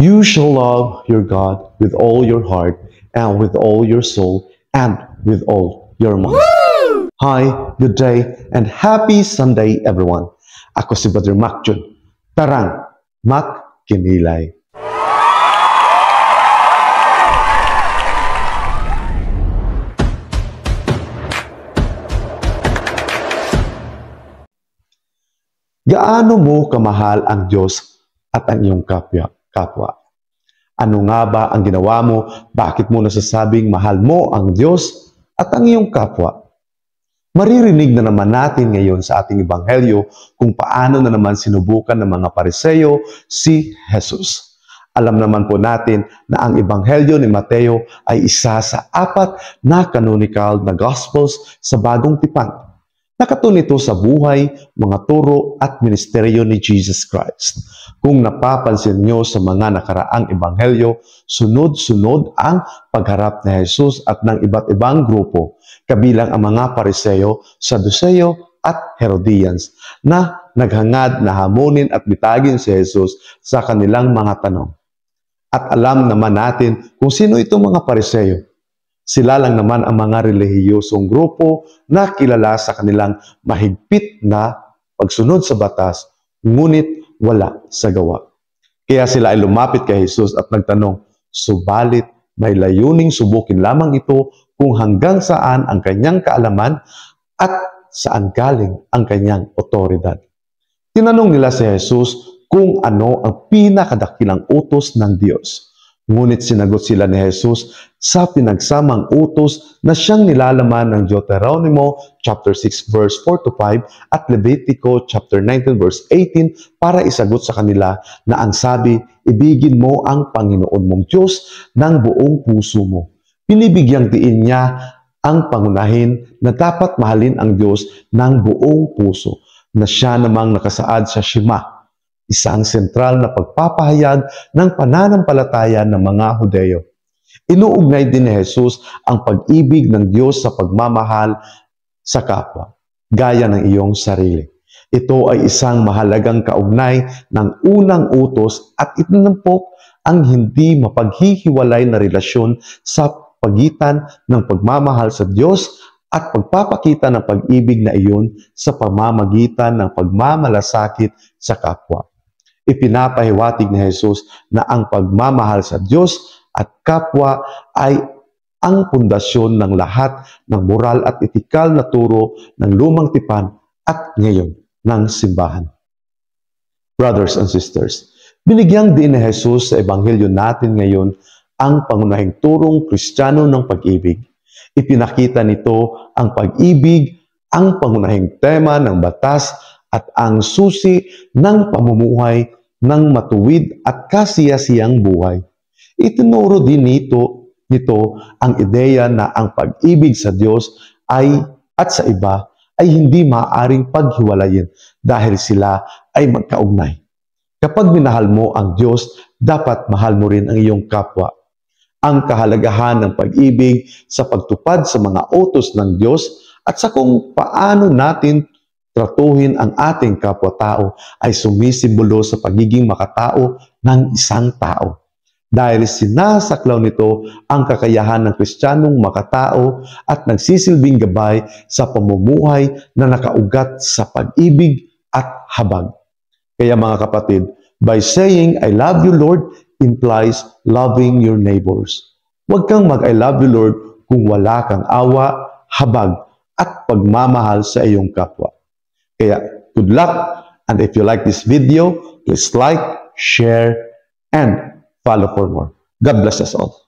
You shall love your God with all your heart and with all your soul and with all your mind. Hi, good day, and happy Sunday, everyone. Ako si Brother Mac Jun. Tarang, Mac Kinilay. Gaano mo kamahal ang Diyos at ang iyong kapwa? Ano nga ba ang ginawa mo? Bakit mo nasasabing mahal mo ang Diyos at ang iyong kapwa? Maririnig na naman natin ngayon sa ating ebanghelyo kung paano na naman sinubukan ng mga Pariseo si Jesus. Alam naman po natin na ang ebanghelyo ni Mateo ay isa sa 4 na canonical na Gospels sa Bagong Tipan. Nakatun ito sa buhay, mga turo at ministeryo ni Jesus Christ. Kung napapansin nyo sa mga nakaraang ebanghelyo, sunod-sunod ang pagharap ni Jesus at ng iba't ibang grupo, kabilang ang mga Pariseo, Saduceo at Herodians, na naghangad na hamunin at bitagin si Jesus sa kanilang mga tanong. At alam naman natin kung sino itong mga Pariseo. Sila lang naman ang mga relihiyosong grupo na kilala sa kanilang mahigpit na pagsunod sa batas, ngunit wala sa gawa. Kaya sila ay lumapit kay Jesus at nagtanong, subalit may layuning subukin lamang ito kung hanggang saan ang kanyang kaalaman at saan galing ang kanyang otoridad. Tinanong nila si Jesus kung ano ang pinakadakilang utos ng Diyos. Ngunit sinagot sila ni Jesus sa pinagsamang utos na siyang nilalaman ng Deuteronomy chapter 6 verse 4 to 5 at Levitico chapter 19 verse 18 para isagot sa kanila na ang sabi, ibigin mo ang Panginoon mong Diyos ng buong puso mo. Pinibigyang diin niya ang pangunahin na dapat mahalin ang Diyos ng buong puso na siya namang nakasaad sa Shema. Isang sentral na pagpapahayag ng pananampalataya ng mga Hudeo. Inuugnay din ni Jesus ang pag-ibig ng Diyos sa pagmamahal sa kapwa, gaya ng iyong sarili. Ito ay isang mahalagang kaugnay ng unang utos at itinampok ang hindi mapaghihiwalay na relasyon sa pagitan ng pagmamahal sa Diyos at pagpapakita ng pag-ibig na iyon sa pamamagitan ng pagmamalasakit sa kapwa. Ipinapahiwatig ni Jesus na ang pagmamahal sa Diyos at kapwa ay ang pundasyon ng lahat ng moral at etikal na turo ng lumang tipan at ngayon ng simbahan. Brothers and sisters, binigyang din ni Jesus sa ebanghelyo natin ngayon ang pangunahing turong Kristiyano ng pag-ibig. Ipinakita nito ang pag-ibig, ang pangunahing tema ng batas at ang susi ng pamumuhay ng matuwid at kasiyasiyang buhay. Itinuro din nito ang ideya na ang pag-ibig sa Diyos at sa iba ay hindi maaaring paghiwalayin dahil sila ay magkaugnay. Kapag minahal mo ang Diyos, dapat mahal mo rin ang iyong kapwa. Ang kahalagahan ng pag-ibig sa pagtupad sa mga utos ng Diyos at sa kung paano natin tratuhin ang ating kapwa-tao ay sumisimbolo sa pagiging makatao ng isang tao. Dahil sinasaklaw nito ang kakayahan ng Kristiyanong makatao at nagsisilbing gabay sa pamumuhay na nakaugat sa pag-ibig at habag. Kaya mga kapatid, by saying, I love you Lord, implies loving your neighbors. Huwag kang mag-I love you Lord kung wala kang awa, habag, at pagmamahal sa iyong kapwa. Kaya, good luck, and if you like this video, please like, share, and follow for more. God bless us all.